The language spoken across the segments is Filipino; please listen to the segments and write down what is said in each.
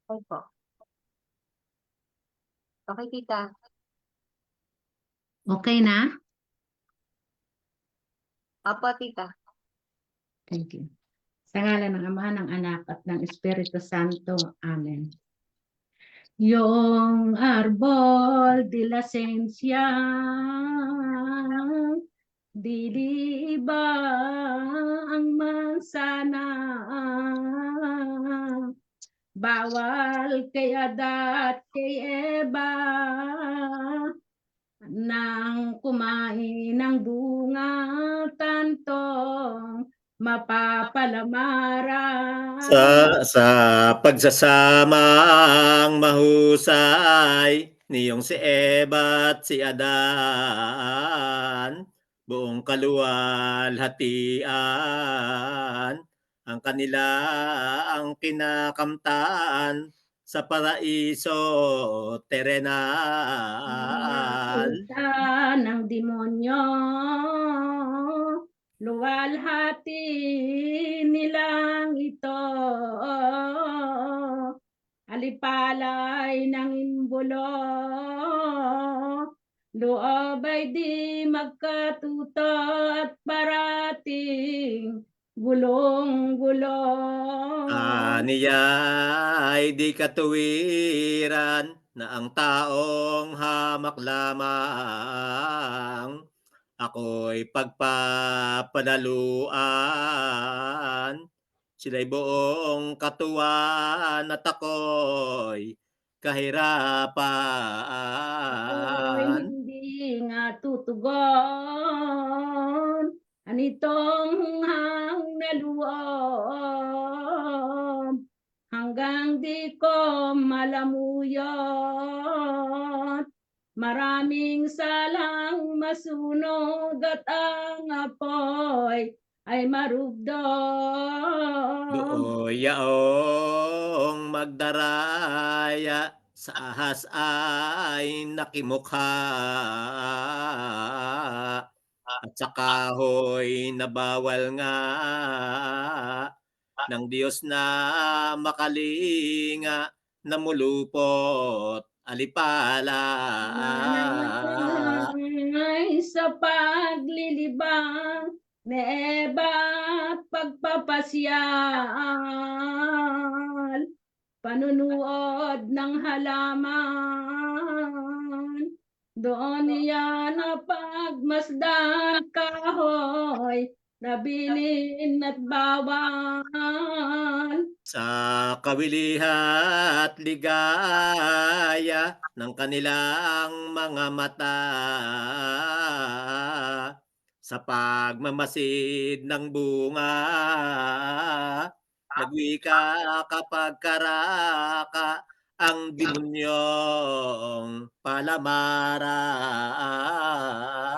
Opo. Okay, tita. Okay na? Opo, tita. Thank you. Sa ngalan ng Ama, ng Anak, at ng Espiritu Santo. Amen. Yung árbol de la ciencia, diliba ang mansana, bawal kay Adat kay Eva, nang kumain ng bunga tantong mapapalamaran. Sa pagsasamang mahusay niyong si Eva at si Adan, buong kaluwalhatian, ang kanila ang kinakamtan sa paraiso terenal. Nakita ng demonyo, luwalhati nilang ito, alipalay ng imbulo, loob ay di magkatuto at parating gulong-gulo. Niya ay di katuwiran na ang taong hamak lamang, ako'y pagpapanaluan. Sila'y buong katuwaan at ako'y kahirapan. Hindi nga tutugon anitong hang naluob hanggang di ko malamuyon. Maraming salang masunog at ang apoy ay marugdog. Dooy yaong magdaraya sa ahas ay nakimukha, at sa kahoy na bawal nga ng Diyos na makalinga, namulupot alipala. Ay sa paglilibang ni Eva at pagpapasyal, panunuod ng halaman, doon niya napagmasdan kahoy, nabilin at bawal. Sa kawilihat ligaya ng kanilang mga mata, sa pagmamasid ng bunga, nagwika kapag karaka ang demonyong palamaran.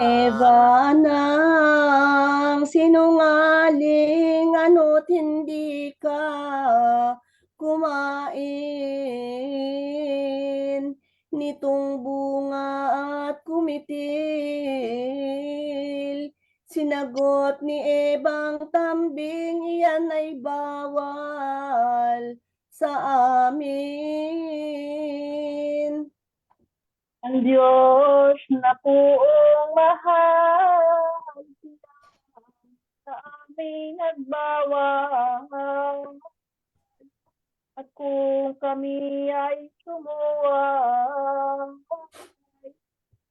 Eva ng sinungaling, ano't hindi ka kumain nitong bunga at kumitil. Sinagot ni Ebang tambing, iyan ay bawal sa amin. Ang Diyos na poong mahal, sa amin nagbawal. At kung kami ay sumuwang,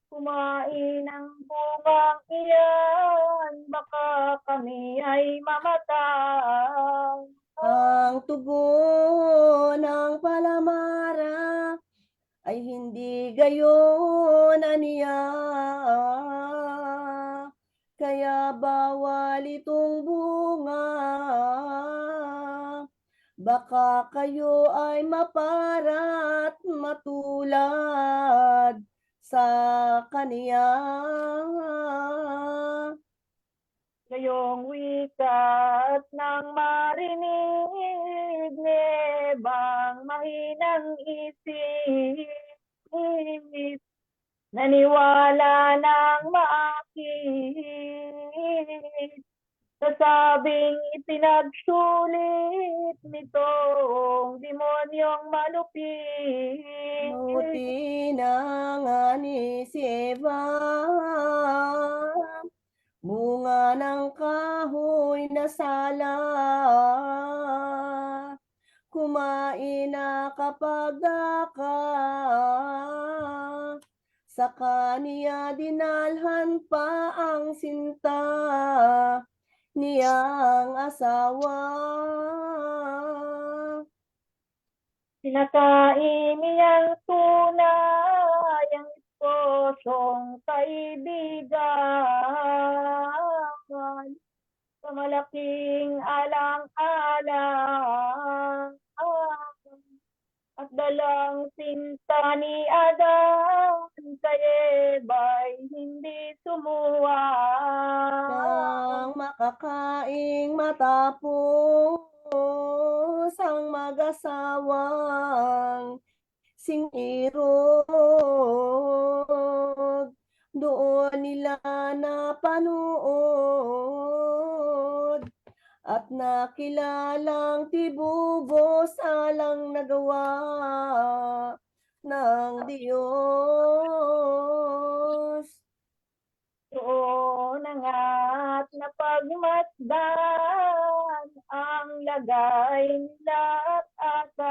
kumain ng bungang iyan, baka kami ay mamatay. Ang tugon ng palamara ay hindi gayon aniya, kaya bawal itong bunga, baka kayo ay maparat matulad sa kaniya. Ngayong wikat ng marinig ni Ebang mahinang isip, naniwala ng maakit sa labing ipinagsulit nitong demonyong malupit. Buti na nga ni si Eva, bunga ng kahoy na sala. Kumain na kapag ka, sa kaniya dinalhan pa ang sinta niyang asawa. Sinakain niyang tunay ang esposong kaibigan sa malaking alang-alang at dalang sinta ni Adan kay Eba'y hindi sumuwa. Nang makakaing matapos ang mag-asawang singirog, doon nila napanood at nakilalang tibubos alang nagawa ng Diyos. Doon na nga't napagmasdan ang lagay nila at akal.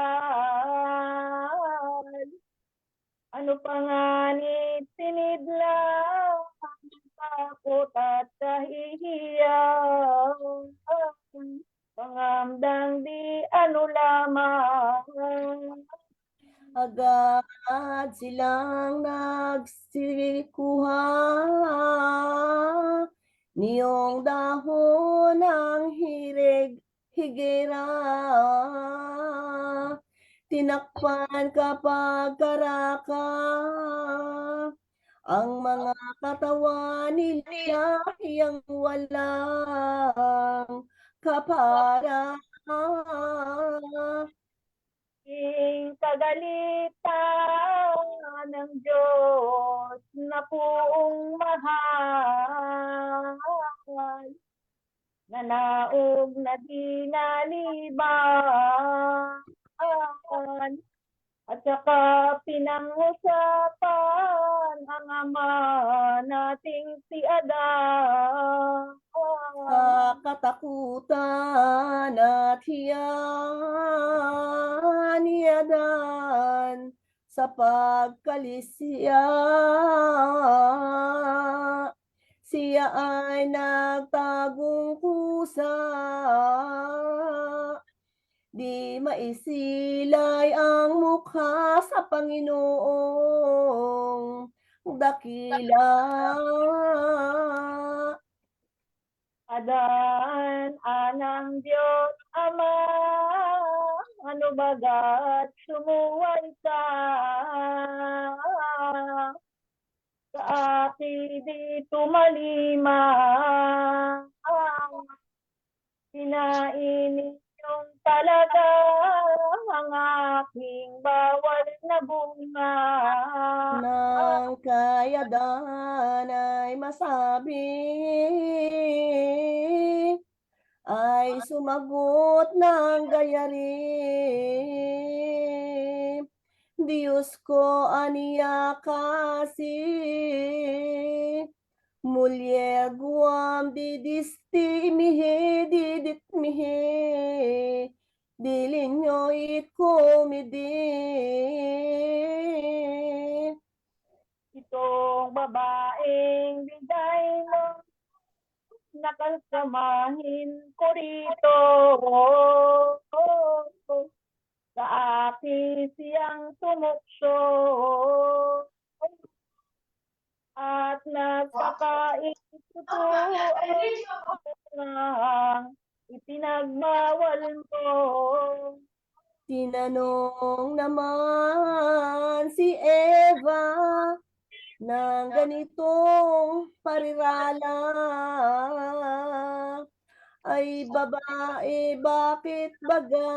Ano pa nga ni sinidlang ang takot at kahihiyan, pangamdang di ano lamang. Agad silang nagsikuha niyong dahon ng higera, tinakpan kapag karaka ang mga katawan nila yang walang kapara. Kagalitan ng Diyos na puong mahal, na naog na dinaliban, at saka pinangusapan ang ama nating si Adan. Katakutan at hiya ni Adan sa pagkalisya, siya ay nagtagong kusa, di maisilay ang mukha sa Panginoong dakila. Adan, anang Diyos Ama, ano baga't sumuway ka? Sa akin di tumalima, pinainit yung talaga ang aking bawal na bunga. Nang kayadan ay masabi, ay sumagot ng gayarin, Diyos ko aniya kasi, mulyer guam didisti imihe diditmihe, dilinyo itkomidi. Itong babaeng bigay ng nakasamahin ko rito. Sa akin siyang tumukso at nagpakaitutuan ipinagbawal mo. Tinanong naman si Eva ng ganitong parirala, ay babae bakit baga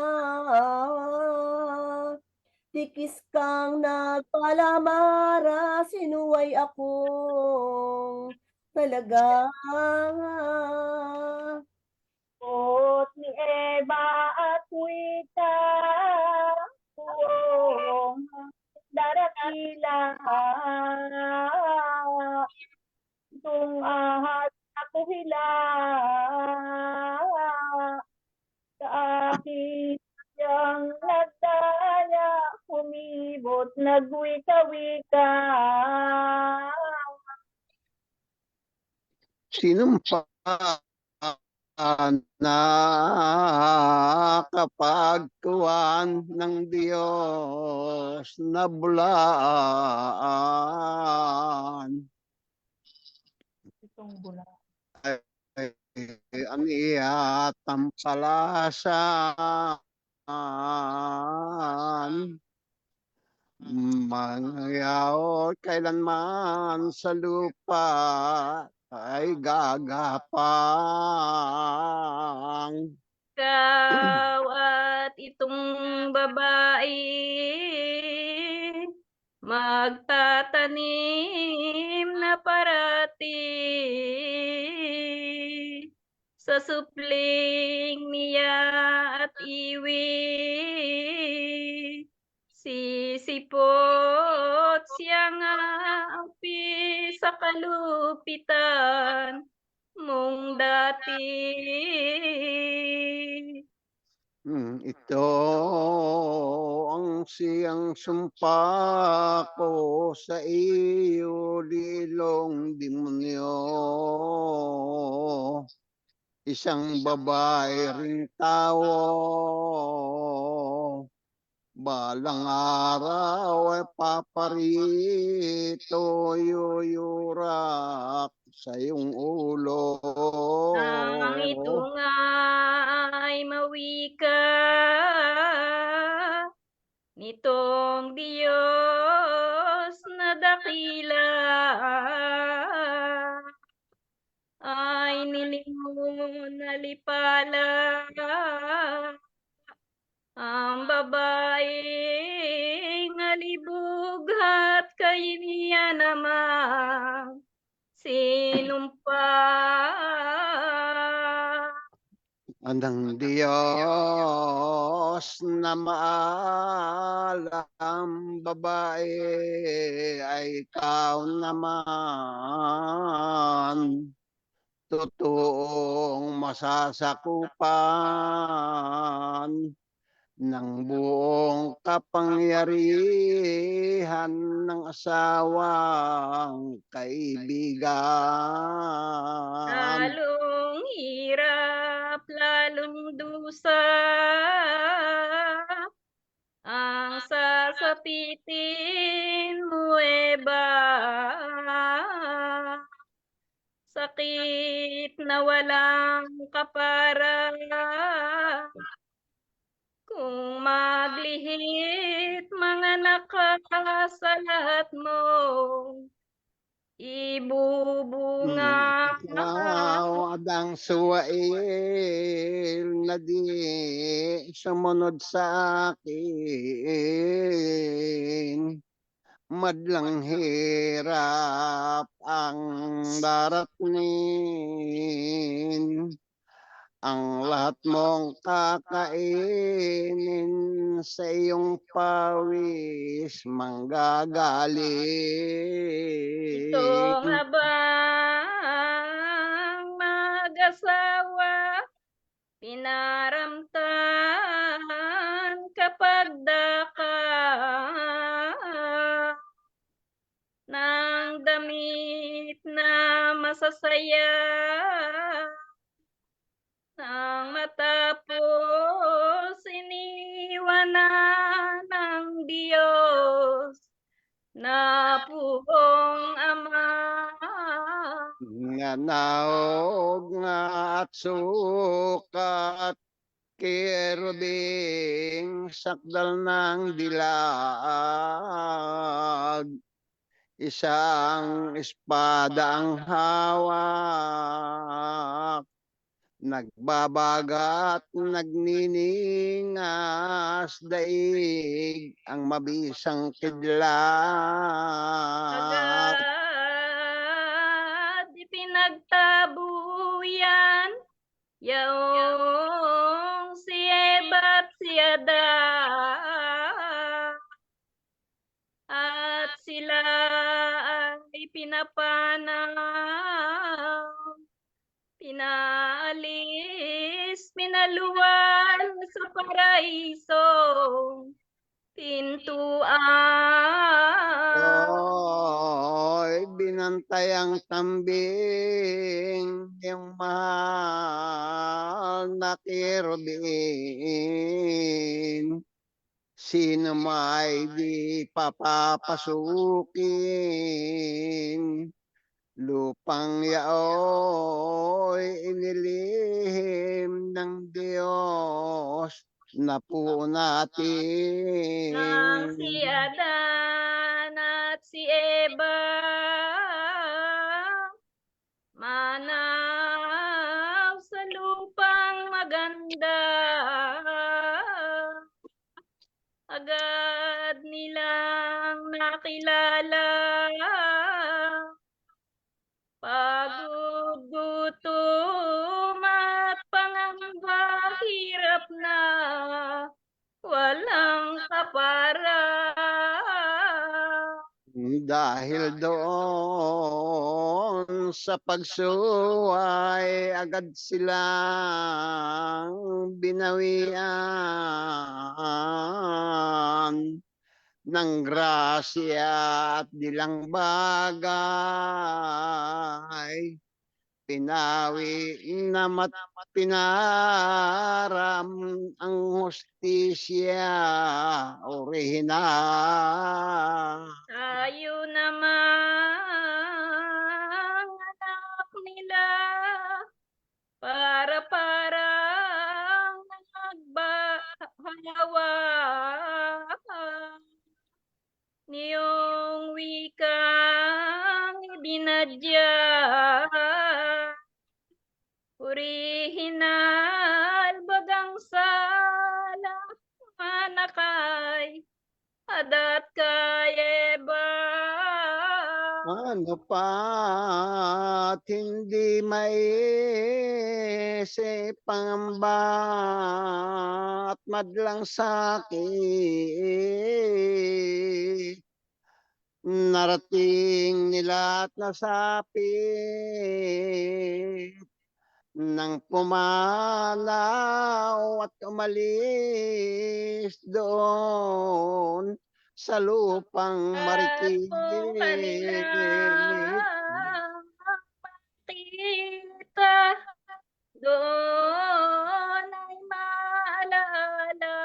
tikis kang nagpalamara, sinuway akong talaga. eba at wika, buong darakila, tung ahas ako hila, sa akin yang nagdaya, umibot nagwika-wika. Sinumpa nakapagkuhan ng Diyos na bulaan. Itong bula. Aniya tampalasan. Mangyaot kailanman sa lupa ay gagapang. Ikaw at itong babae magtatanim na parati sa supling niya at iwi. Sisipot siyang aapi sa kalupitan mong dati. Ito ang siyang sumpa ko sa iyo, lilong demonyo. Isang babae ring tao, balang araw ay paparito, yuyurak sa iyong ulo. Nang ito nga ay mawika nitong Diyos na dakila, ay nilingon na lipala ang babaeng alibughat kay niya namang sinumpa. Ang Diyos na maalam, babae, ay ikaw naman. Totoong masasakupan ng buong kapangyarihan ng asawang kaibigan. Lalong hirap, lalong dusa, ang sasapitin mo eba. Sakit na walang kapara, kung maglihit mga sa lahat mo ibubunga. Ikaw adang suwail na di sumunod sa akin. Madlang hirap ang darating. Ang lahat mong kakainin sa iyong pawis manggagaling. Ito nga bang mag-asawa pinaramtan kapag daka ng damit na masasaya, nang matapos iniwanan ng Diyos na puong Ama. Nga naog nga at sukat kerubing sakdal ng dilag. Isang espada ang hawak, nagbabagat, nagniningas daig ang mabisang kidlat. Agad ipinagtabuyan yaong si Ada at sila ay pinaalis, pinaluwal sa paraisong pintuan. Oy, binantay ang tambing yung mahal na kerubin. Sino may di papapasukin. Lupang yaoy inilihim ng Diyos na po natin. Nang si Adan at si Eva manaw sa lupang maganda, agad nilang nakilala pagod, gutom at pangamba, hirap na walang kapara. Dahil doon sa pagsuway, agad silang binawian ng grasya at dilang bagay. Pinawi namat pinaram ang hustisya orihinal. Tayo namang anak nila parang nagbahawa niyong wikang binadya. Orihinal bagang sala manakay adat kay Eva. Ano pa't hindi maisip pangamba at madlang sakit. Narating nila at nasapit nang pumanaw at umalis doon sa lupang At marikit. kung kanilang makita doon ay maalala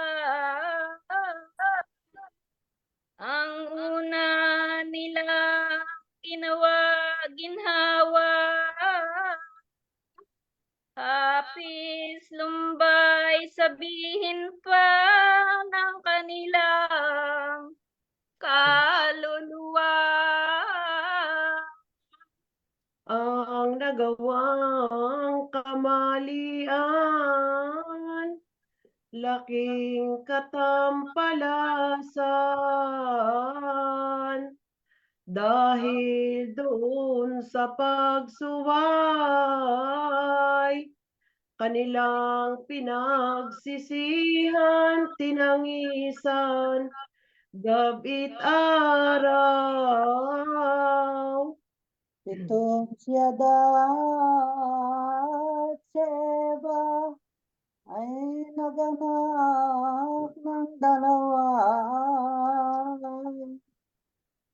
ang una nilang ginhawa. Hapis lumbay sabihin pa ng kanilang kaluluwa. Ang nagawang kamalian, laking katampalasan, dahil doon sa pagsuway, kanilang pinagsisihan, tinangisan, gabi't araw. Itong si Adan at si Eva ay naganak ng dalawa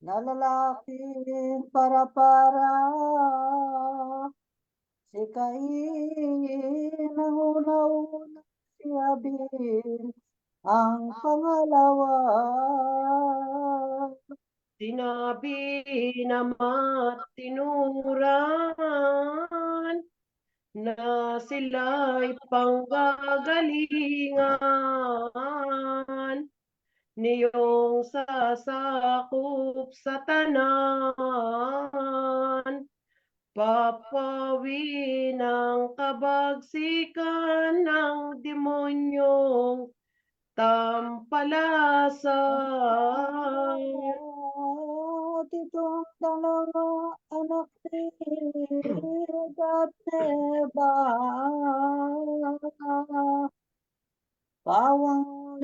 na lalaking para-para. Si Cain ang una-una, si Abel ang pangalawa. Sinabi naman tinuran na sila'y panggagalingan niyong sasakop sa tanan, papawi ng kabagsikan ng demonyong tampalasan. At itong dalawa anak ni Adan at Eva, pawang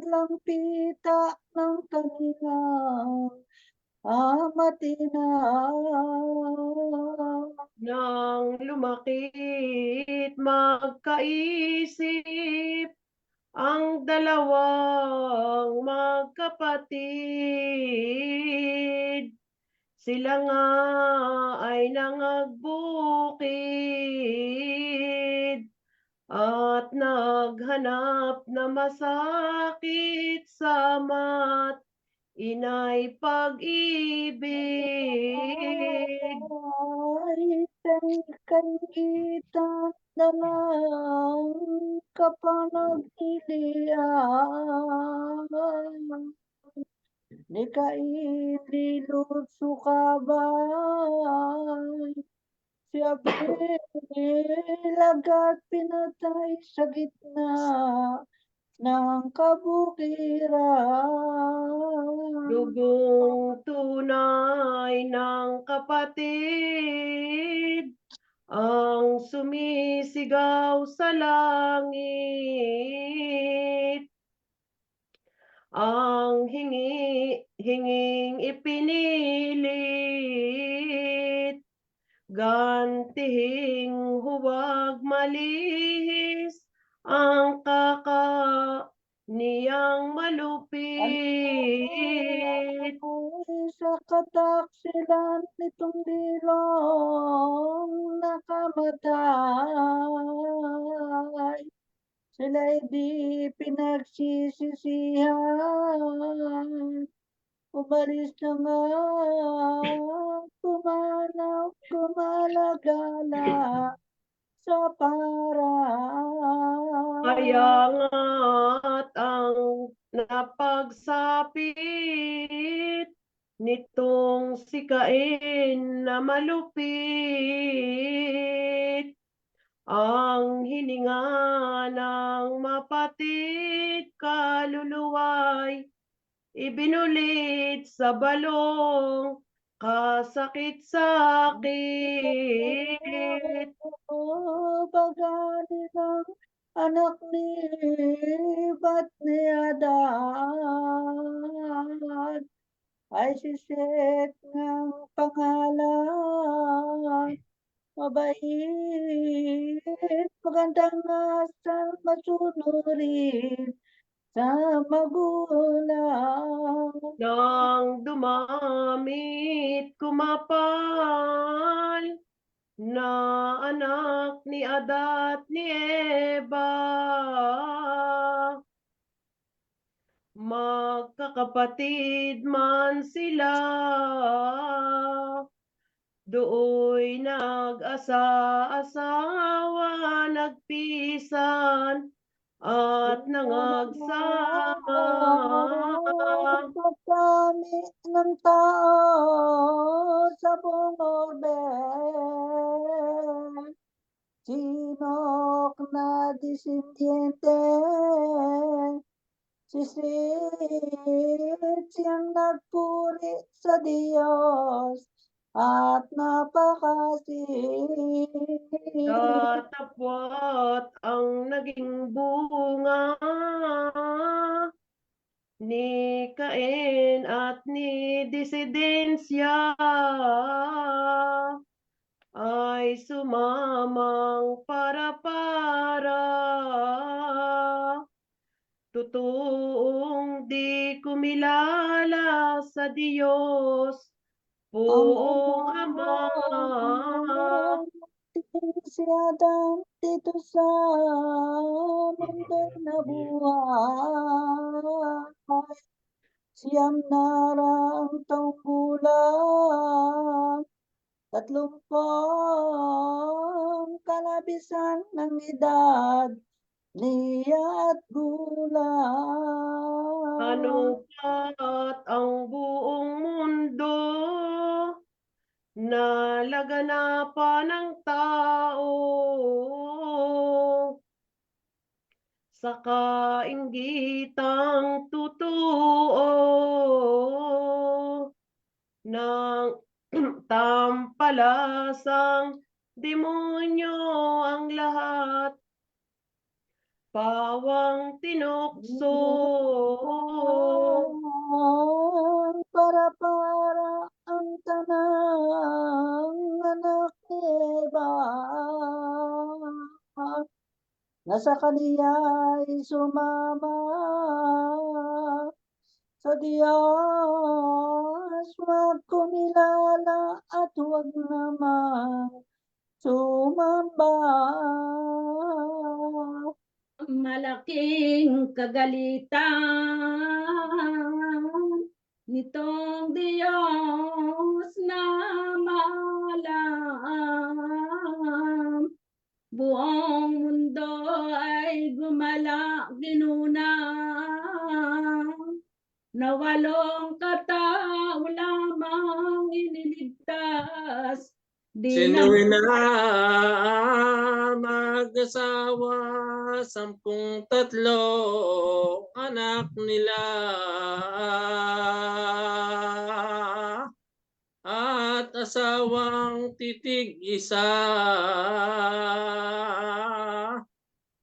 kanilang pita ng kanilang amatinang. Nang lumaki't magkaisip ang dalawang magkapatid, sila nga ay nangagbukid at naghanap na masakit sa mat, inay pag-ibig. Ay kangitan na lang kapanagilian. Ni kaili luso ka ba? Si Abril agad pinatay sa gitna ng kabukiran. Dugong tunay ng kapatid ang sumisigaw sa langit. Ang hinging ipinilit, gantihing huwag malihis ang niyang malupit. Sa kataksilan nitong dilong nakamatay, sila'y di pinagsisisihan. Umalis na nga, gumalagala sa parang. Kaya nga't ang napagsapit nitong si Cain na malupit, ang hininga ng mapatid kaluluway ibinulit sa balong kasakit-sakit. Pagani ng anak ni Bat ni Adan, ay si Seth ng pangalan. Mabait, magandang asal, masunurin sa magulang. Nang dumamit kumapal na anak ni Ada at ni Eva, magkakapatid man sila, dooy nag-asa-asawa, nagpisan at nangagsama. Pagkami ng tao sa buong orbe, sinok na disindiente, si Seth siyang nagpuri sa Diyos at napakasin. Datapwat ang naging bunga ni Cain at ni Disidensya ay sumamang para-para. Totoong di kumilala sa Diyos, Poong Ama. Si Adan dito sa mundo'y nabuhay, siyam na raang taong gulang, 30 kalabisan ng edad niya at gulang. Ano pa't ang buong mundo na laganapan ng tao sa kainggitang totoo ng tampalasang demonyo ang lahat pawang tinukso. Para ang tanang anak ni Eva na sa kaniya'y sumama sa Diyos magkumilala at huwag naman sumamba. Malaking kagalitan nitong Diyos na maalam. Buong mundo ay gumala ginuna na 8 katao lamang iniligtas. Di na Sino'y na mag-asawa, 13 anak nila. At asawang titig isa,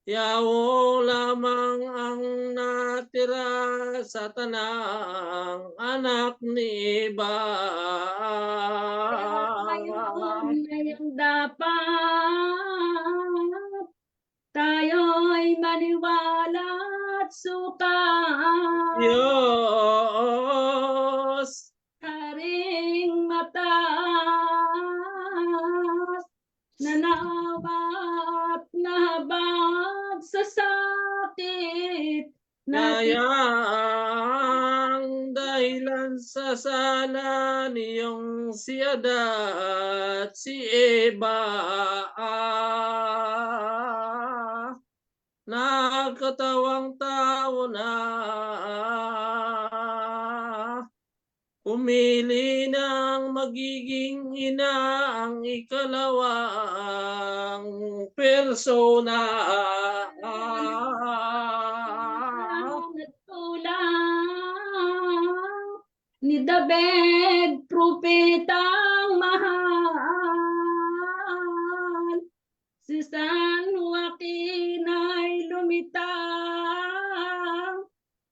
yawo lamang ang natira sa tanang anak ni Eva. ngayong dapat tayo'y maniwala at sukat. Diyos, Haring mataas na nawa't nahabag sa sakit na kayang dahilan sa sala niyong si Ada at si Eva. Nagkatawang tao na pumili ng magiging ina ang ikalawang persona. nagtulang ni David, propetang mahal. Si San Joaquin ay lumitaw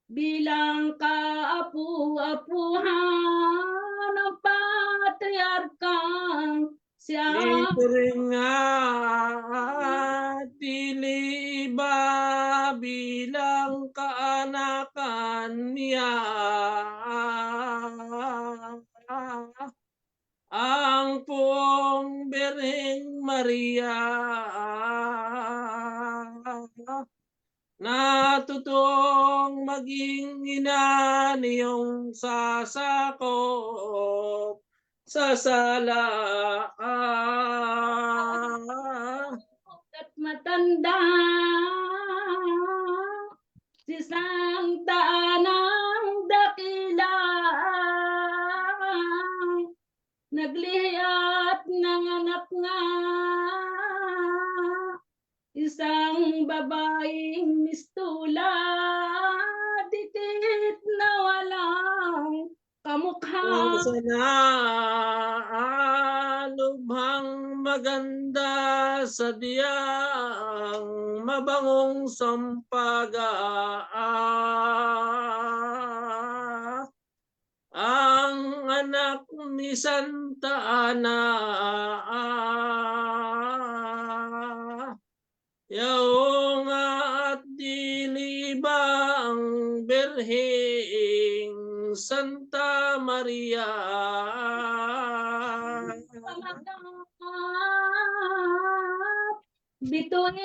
bilang kaapu-apuhan ng patriarkang siya. Dito rin nga at dili iba bilang kaanakan niya ang Poong Birheng Maria na totoong maging ina niyong sasakop sa sala. At matanda si Santa Anang Dakila, naglihi at nanganak nga isang babaeng mistula, dikit na walang kamukha. Sana lubhang maganda sa diyang mabangong sampaga ang anak ni Santa Ana. Yaong at dili ba ang Birheng Santa Maria bituing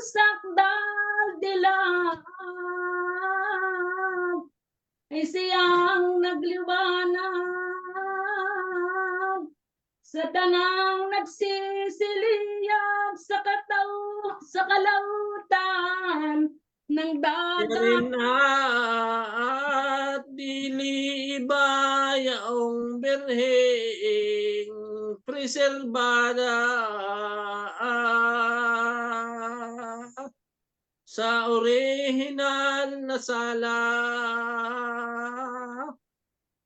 sakdal dilag ay siyang nagliwanag sa tanang nagsisiliyag sa kalautan ng dagat. rin at dili iba yaong Birheng preserbada sa orihinal na sala.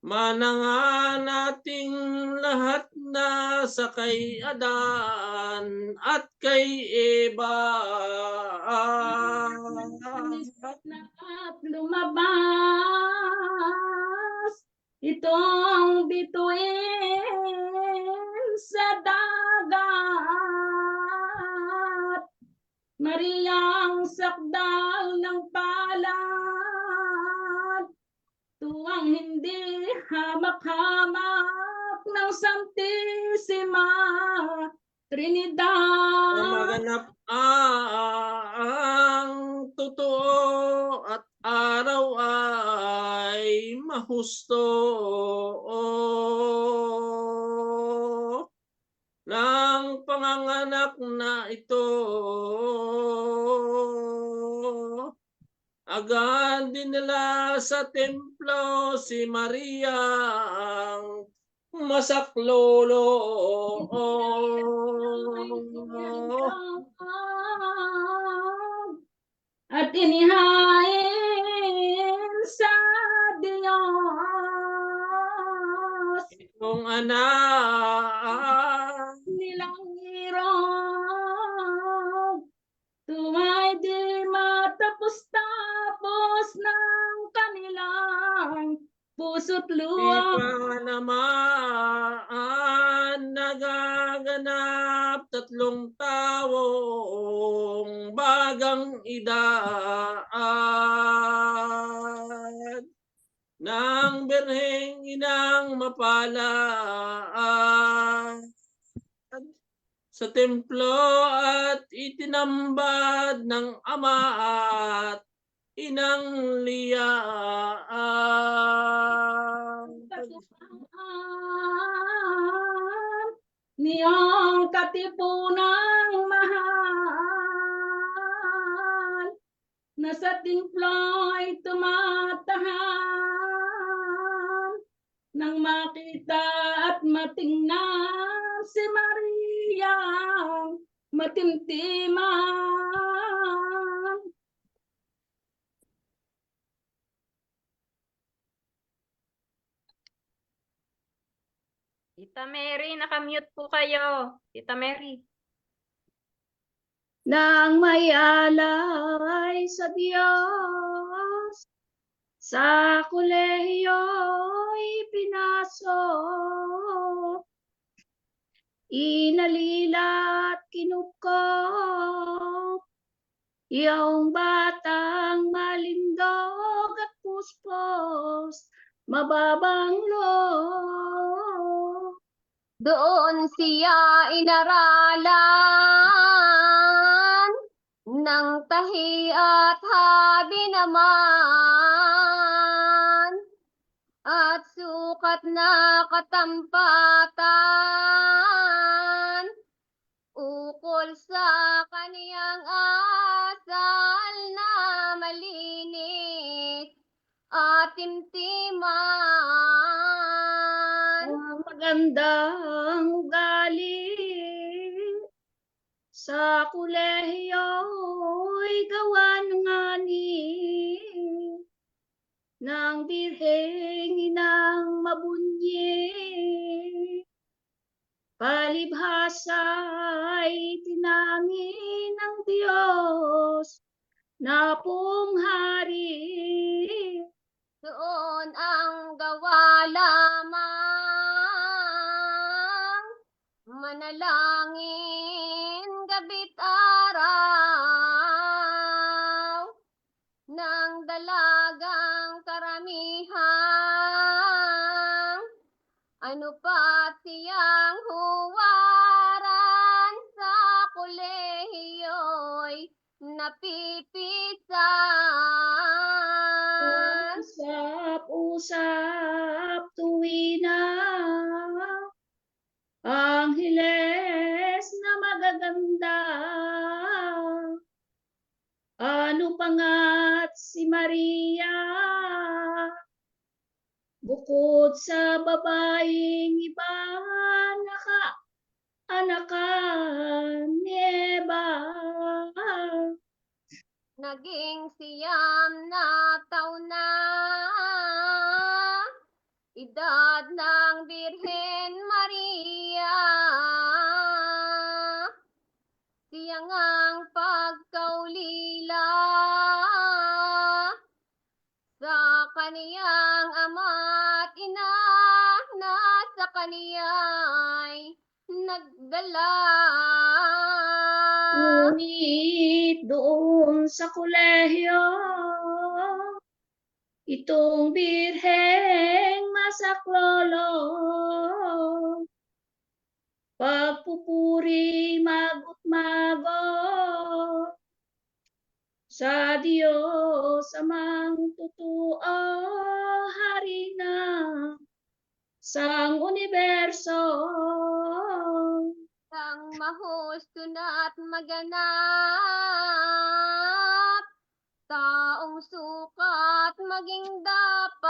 Mananga nating lahat na sa kay Adan at kay Eva. At lumabas itong bituin sa dagat. Mariyang sakdal ng palad, tuwang hindi hamak-hamak ng Santisima Trinidad. Na maganap ang totoo at araw ay mahusto. Ng panganganak na ito, agad dinala sa templo si Maria ang masaklolo. At inihain sa Diyos Itong anak nilang hirap, tuwa'y di matapos-tapos ng kanilang puso't di luha. pa naman nagaganap 3 taong bagang edad ng Birheng Inang mapalad sa templo at itinambad ng Ama at Inang Liyaan. Niyong katipunang mahal na sa templo ay tumatahan nang makita at matingnan si Maria matimtiman. Tita Mary, nakamute po kayo. Tita Mary. Nang may alay sa Diyos, sa kolehiyo'y pinasok, inalila at kinukop, iyong batang malindog at puspos, mababang loob. Doon siya inaralan ng tahi at habi naman, at sukat na katampatan, ukol sa kaniyang asal na malinis at timtiman. Ang magandang ugali sa kolehiyo'y gawa nga ni ng Birheng Inang mabunyi. Palibhasa'y tinangin ng Diyos na punghari. Doon ang gawa lamang, manalangin gabi't araw, ng dalagang karamihan, ano pa siyang huwaran sa kolehiyo'y napipisan. Usap-usap tuwina, Angheles na magaganda. Ano pangat si Maria, bukod sa babaeng iba, naka-anakan ni Eva. Naging siyam na taon na, edad ng Birhen Maria. kaniyang ama't ina na sa kaniya'y nagdala. Ngunit doon sa kolehiyo, itong birheng masaklolo, pagpupuri magot-magot sa Diyos amang totoo, hari ng sang universo. Ang mahusto na't maganap, taong sukat maging dapat,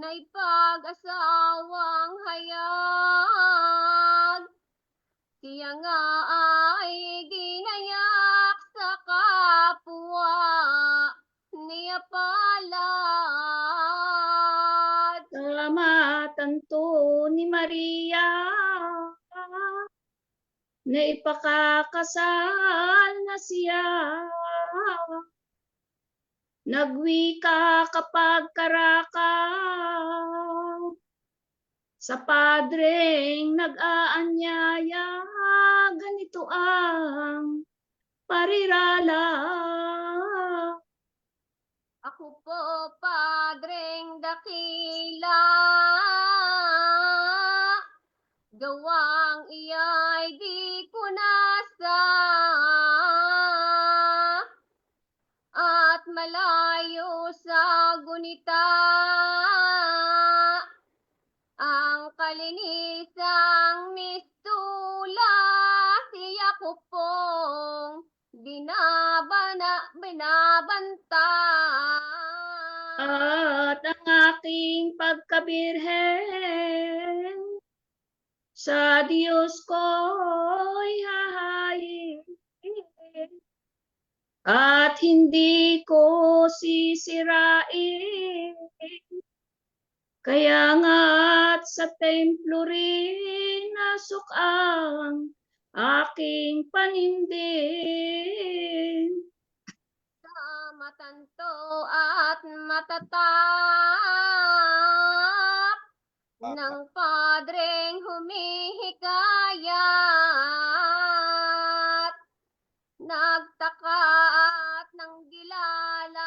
na ipag-asawang hayag, siya nga ay ginayak sa kapwa niya palad. Sa matanto ni Maria, na ipakakasal na siya, nagwika kapag karakaw, sa padreng nag-aanyaya, ganito ang parirala. Ako po, Padreng Dakila, gawang iya'y di ko nasa, at malayo sa gunita, ang kalinisang mistula, siya ko pong binabanta. At ang aking pagkabirhen, sa Diyos ko'y hahayin, at hindi ko sisirain. Kaya nga't sa templo rin nasok ang aking panindig. Sa matanto at matatak ng Padreng humihikayat, nagtaka at nang gilalas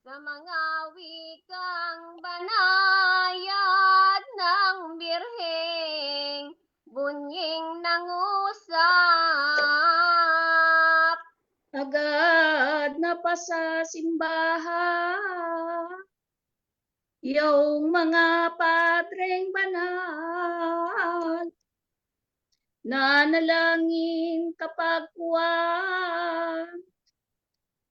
sa mga wikang banayad ng birheng bunying nangusap. Agad na pa sa simbahan, yung mga padreng banal, nanalangin kapag kuwan,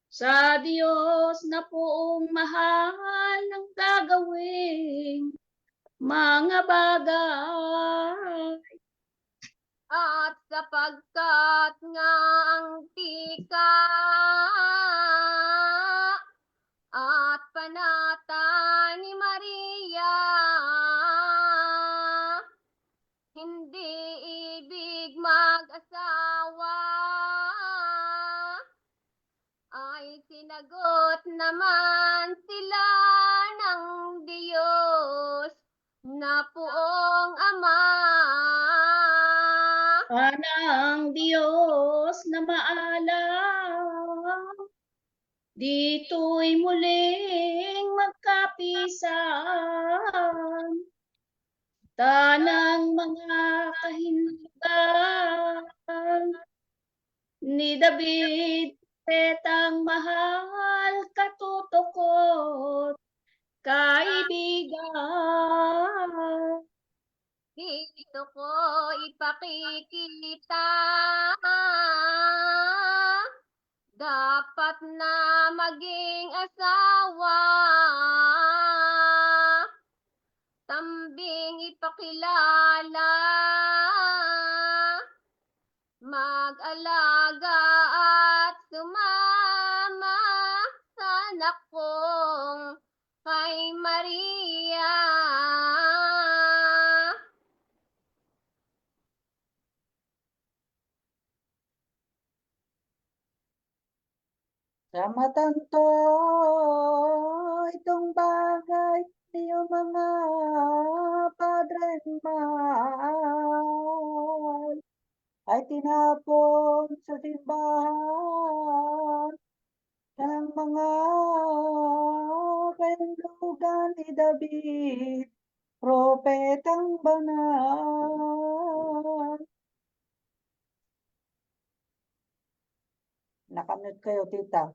sa Diyos na poong mahal ng gagawing mga bagay. At sapagkat nga ang tika at panata ni Maria, hindi ibig mag-asawa, ay sinagot naman sila ng Diyos na poong Ama. Anang Diyos na maalam, dito'y muling magkapisan, tanang mga kahindigan ni David, petang mahal, katutukot, kaibigan. Dito ko ipakikita, dapat na maging asawa, tambing ipakilala, mag-alaga at sumama sa anak kong kay Maria. Sa matanto itong bagay niyo mga padres mahal ay tinapon sa simbahan ng mga kahulugan ni David, propetang banal. Nakamute kayo, tita.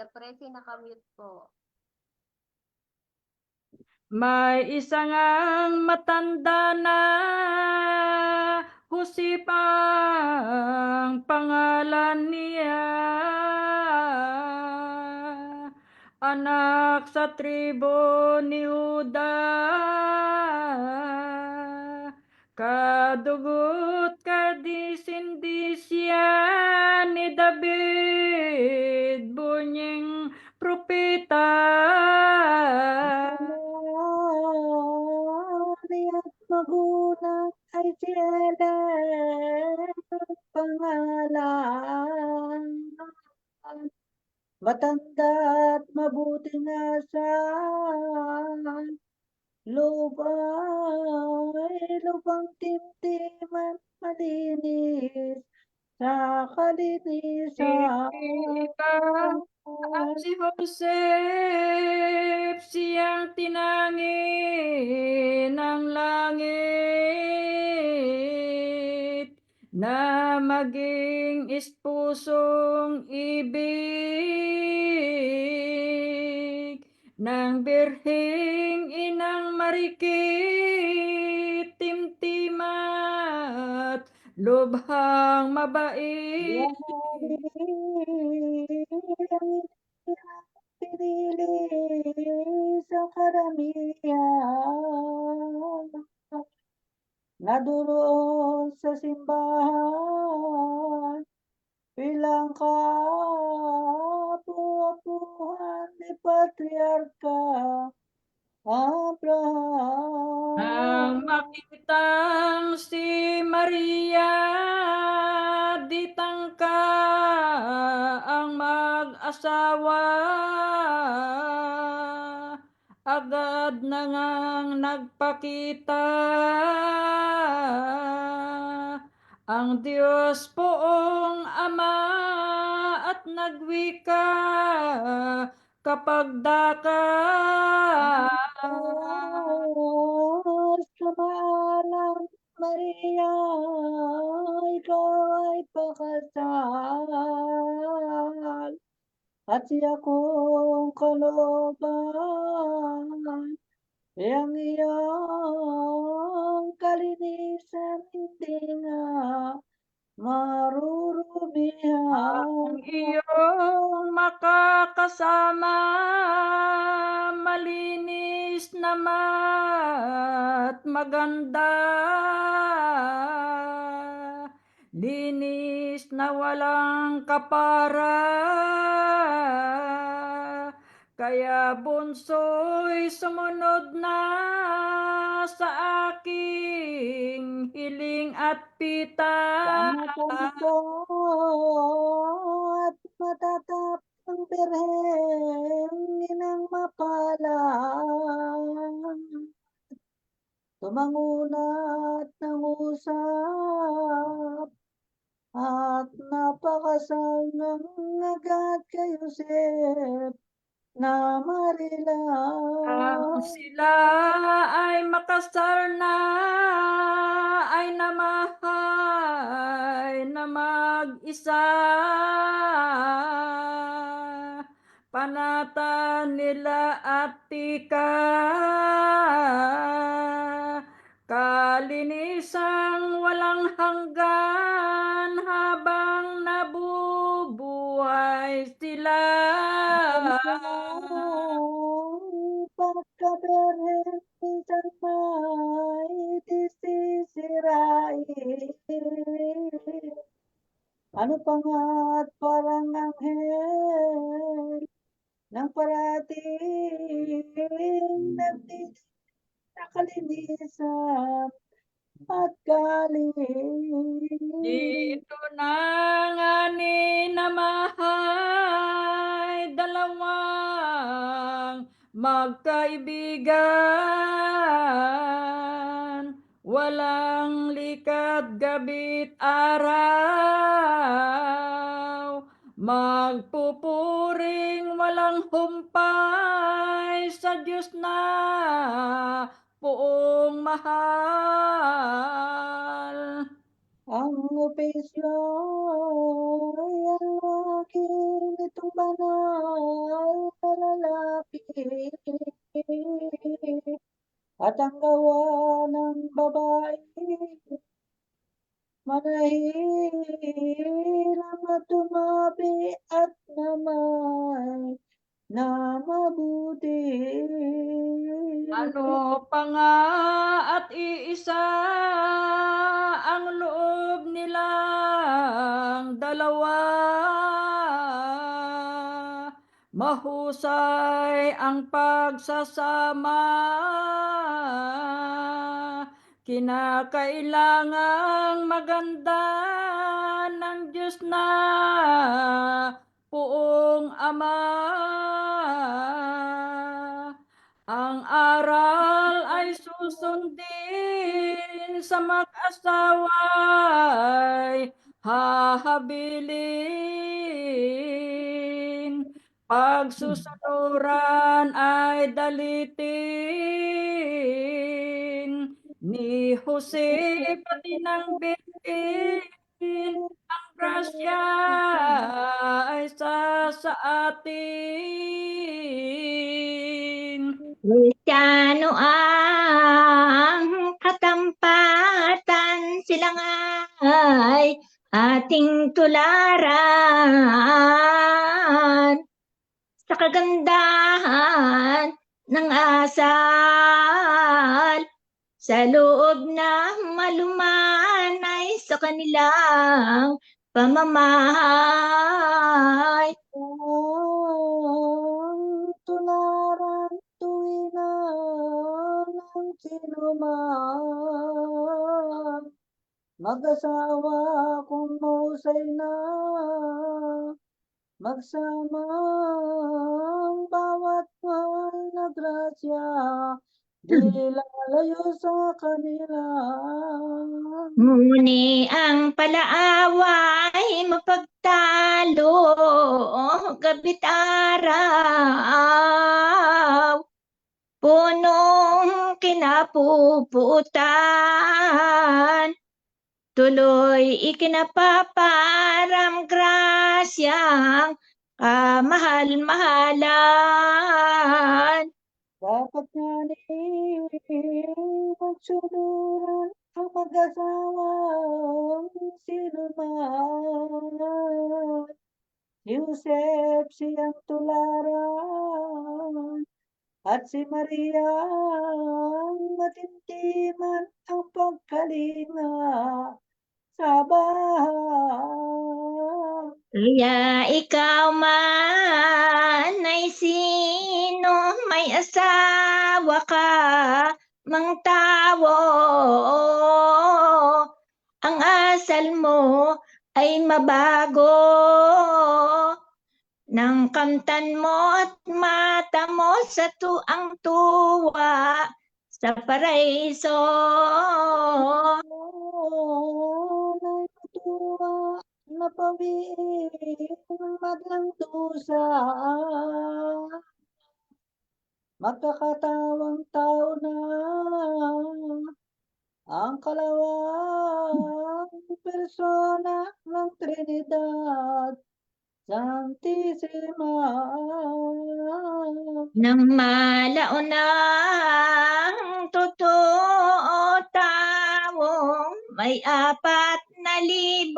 The Presi nakamute po. May isang ang matanda na Husip ang pangalan niya. Anak sa tribo ni Juda. Kadugot kadisindisya ni David, bunyeng propeta. Niya't magulang ay si Ellen pangalan. Matanda at mabuting asal. Lubang timtiman malinis sa kalinisan. At si Joseph, siyang tinangin ng langit, na maging espusong ibig ng Birheng Inang marikit, timtimat, lubhang mabait. Pinili sa karamihan, naduroon sa simbahan, bilang kapu-apuhan ni Patriarka Abraham. Nang makitang si Maria, di tangka ang mag-asawa, agad na ngang nagpakita ang Diyos poong Ama at nagwika kapag daka. Sumaalang Maria, ikaw ay pakasal, at siya kong kaloban, ang iyong kalinisan hindi nga marurumihan. Ang iyong makakasama, malinis naman at maganda, linis na walang kapara. Kaya bunso'y sumunod na sa aking hiling at pita. Matanto at matatap ang Birhen Inang mapalang, tumangunat ng usap at napakasal ng agad kay Joseph na marilang. Sila ay makasal na, ay namahay na mag-isa. Panatan nila at tika, kalinisang walang hanggan habang nabubuhay sila. Pagka-Birhen minsan may disisirain. Ano pa nga't parang anghel ng parating kalinisan at galing. Dito na nga ni namahay dalawang magkaibigan, walang likat gabi't araw, magpupuring walang humpay sa Diyos na poong mahal. Ang opisyo ay ang aking nitong banal na lalaki at ang gawa ng babae manahilang at tumabi at namay na mabuti. Ano pa nga at iisa ang loob nilang dalawa, mahusay ang pagsasama, kinakailangang maganda ng Diyos na poong Ama. Ang aral ay susundin sa mag-asawa'y hahabilin. Pagsusunuran ay dalitin ni Jose pati ng Birhen. Ang grasya ay sa atin. Kristiyano ang katampatan, sila nga'y ating tularan sa kagandahan ng asal, sa loob na malumanay sa kanilang pamamahay. Ang tularan tuwina ng sinuman, mag-asawa kung mahusay na, magsama ang bawat mahal na grasya, di lalayo sa kanila. Nguni ang palaaway mapagtalo, gabi't araw, punong kinapuputan, tuloy ikinapaparam grasyang kamahal-mahalan. Dapat nga magsunuran ang mag-asawang sinuman. Si Joseph siyang tularan at si Maria matintiman ang pagkalinga sa bahay. Kaya ikaw man ay sino, may asawa ka mang tawo, ang asal mo ay mabago, ng kamtan mo at mata mo sa tuang tuwa sa paraiso. Ay matuwa na pawiin madlang dusa, magkakatawang tao na ang kalawang persona ng Trinidad Santissima. Nang malaon ang totoo tawong may 4,000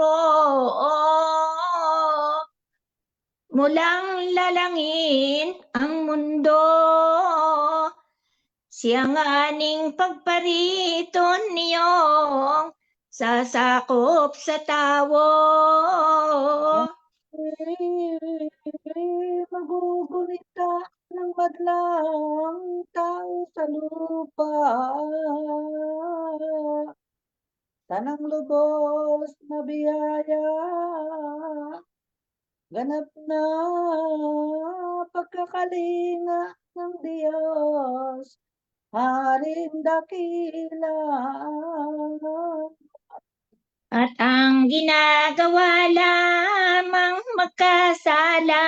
mulang lalangin ang mundo, siyang aning pagpariton niyong sasakop sa tawo. Magugunita ng madlang tao sa lupa. Tanang lubos na biyaya, ganap na pagkakalinga ng Diyos, Haring dakila. At ang ginagawa lamang magkasala,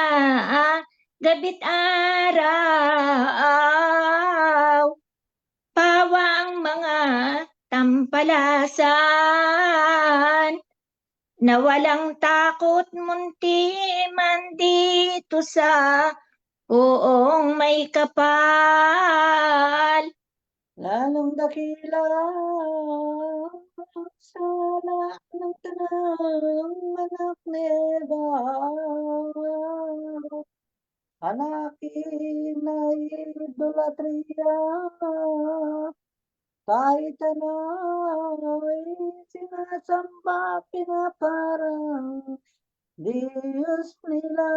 gabi't araw, pawa ang mga tampalasan, na walang takot munti man dito sa poong may kapal. Lalong dakila sala ng tanang anak ni Eva. Hanakin na idolatria, kahit ana'y sinasamba, pinaparang Diyos nila.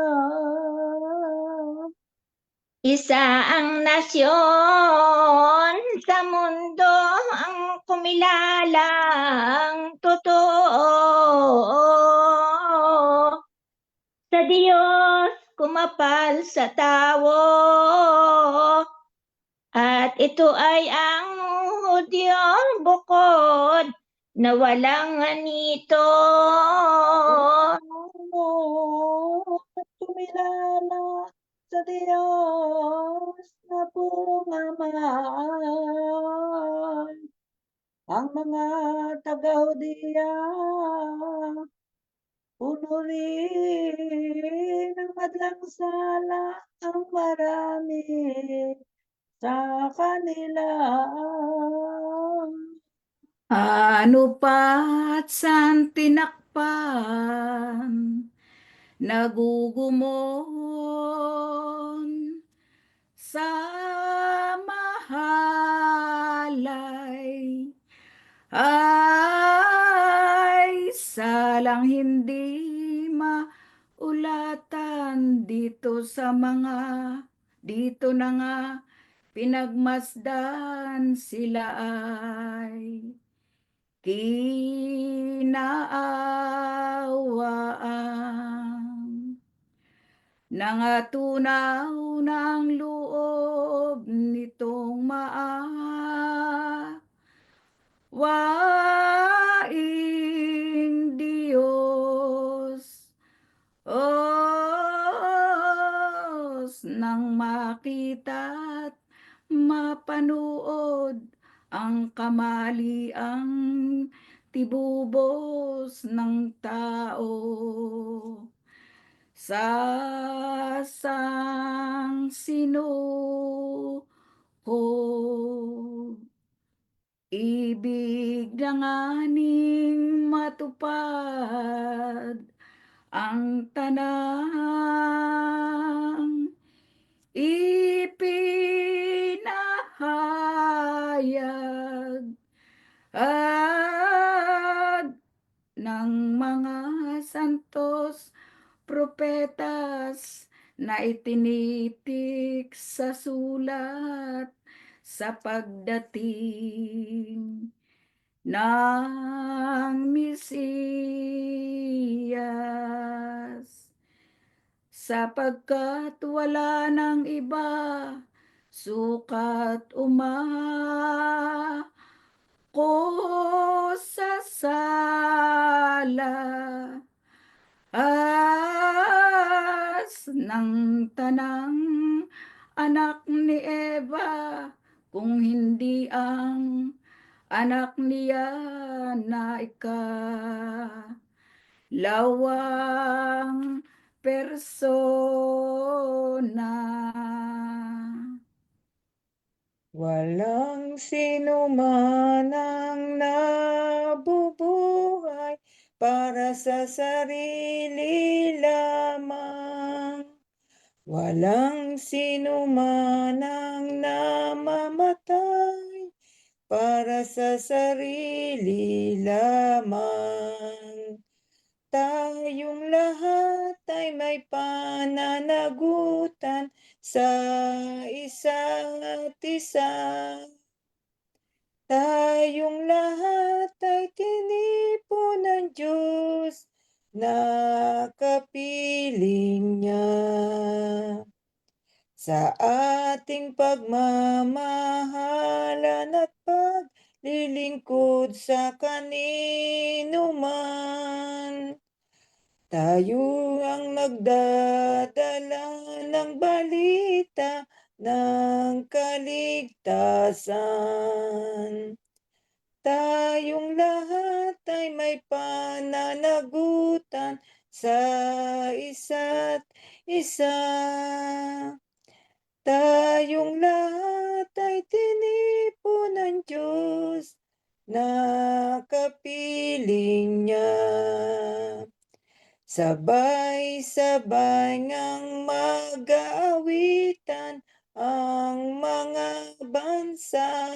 Isa ang nasyon sa mundo ang kumilalang totoo. Sa Diyos kumapal sa tao. At ito ay ang Hudyo bukod na walang anito. At kumilala sa Diyos na pungaman. Ang mga taga-Hudiya, puno rin ng madlang sala ang marami sa kanila. Ano pa't saan tinakpan, nagugumon sa mahalay, ay salang hindi maulatan dito na nga pinagmasdan sila ay kinaawaan. Nangatunaw ng loob nitong maawaing Diyos. Nang makita't mapanood ang kamaliang tibubos ng tao sa sangsinuko. Ibig na nganing matupad ang tanang ipinahayag ng mga santos propetas na itinitik sa sulat sa pagdating ng Mesiyas. Sapagkat wala ng iba sukat ko sa sala ng tanang anak ni Eva, kung hindi ang anak niya na ikalawang persona. Walang sinuman ang nabubuhay para sa sarili lamang. Walang sinuman ang namamatay para sa sarili lamang. Tayong lahat ay may pananagutan sa isa't isa. Tayong lahat ay tinipon ng Diyos na kapiling niya. Sa ating pagmamahalan at paglilingkod sa kanino man, tayo ang nagdadala ng balita ng kaligtasan. Tayong lahat ay may pananagutan sa isa't isa. Tayong lahat ay tinipon ng Diyos na kapiling niya. Sabay-sabay ngang mag-aawitan ang mga bansa.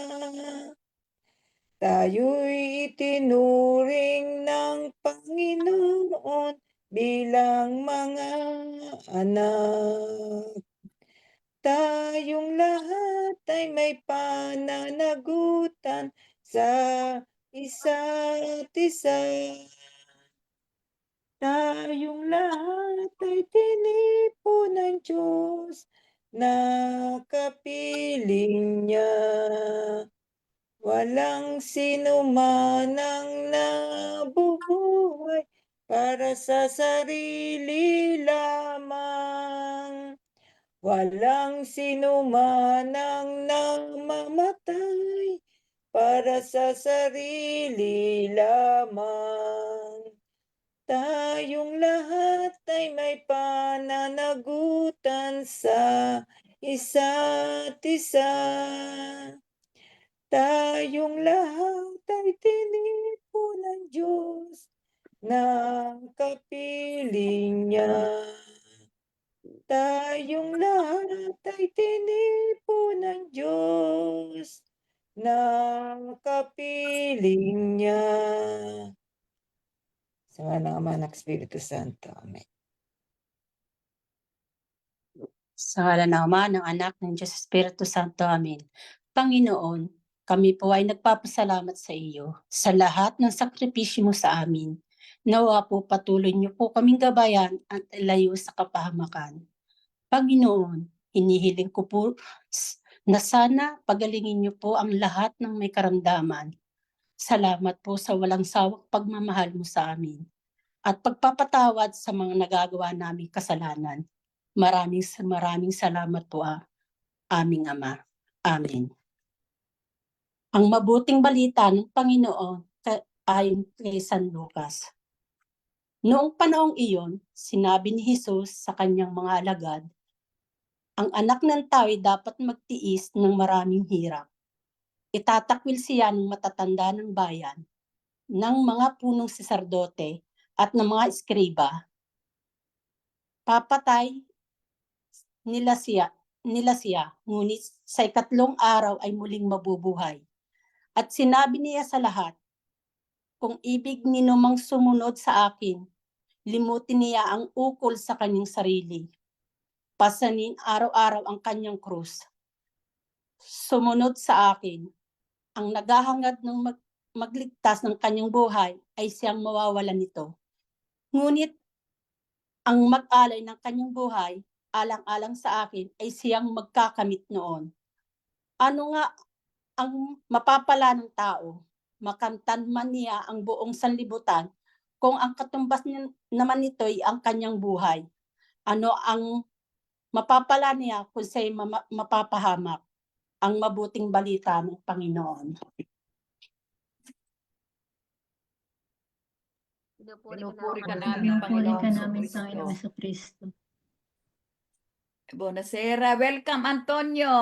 Tayo'y itinuring ng Panginoon bilang mga anak. Tayong lahat ay may pananagutan sa isa't isa. Tayong lahat ay tinipon ng Diyos na kapiling niya. Walang sino man ang nabubuhay para sa sarili lamang. Walang sino man ang namamatay para sa sarili lamang. Tayong lahat ay may pananagutan sa isa't isa. Tayong lahat ay tinipon ng Diyos na kapiling niya. Tayong lahat ay tinipon ng Diyos na kapiling niya. Sa ngalan ng Ama ng Espiritu Santo. Amen. Sa ngalan ng Ama, ng Anak, ng Diyos Espiritu Santo. Amen. Panginoon, kami po ay nagpapasalamat sa iyo sa lahat ng sakripisyo mo sa amin. Nawa po patuloy niyo po kaming gabayan at ilayo sa kapahamakan. Panginoon, hinihiling ko po na sana pagalingin niyo po ang lahat ng may karamdaman. Salamat po sa walang sawang pagmamahal mo sa amin at pagpapatawad sa mga nagagawa naming kasalanan. Maraming salamat po, aming Ama. Amen. Ang mabuting balita ng Panginoon ayon kay San Lucas. Noong panahong iyon, sinabi ni Jesus sa kanyang mga alagad, ang anak ng tao ay dapat magtiis ng maraming hirap. Itatakwil siya ng matatanda ng bayan, ng mga punong saserdote at ng mga eskriba. Papatay nila siya, ngunit sa ikatlong araw ay muling mabubuhay. At sinabi niya sa lahat, kung ibig ninumang sumunod sa akin, limutin niya ang ukol sa kanyang sarili. Pasanin araw-araw ang kanyang krus. Sumunod sa akin, ang naghahangad ng magligtas ng kanyang buhay ay siyang mawawalan nito. Ngunit ang mag-alay ng kanyang buhay, alang-alang sa akin, ay siyang magkakamit noon. Ano nga ang mapapala ng tao? Makamtan man niya ang buong sanlibutan kung ang katumbas naman nito ay ang kanyang buhay. Ano ang mapapala niya kung siya'y mapapahamak? Ang mabuting balita ng Panginoon. Pinupuri ka namin, Panginoong Jesucristo. Buonasera. Welcome, Antonio.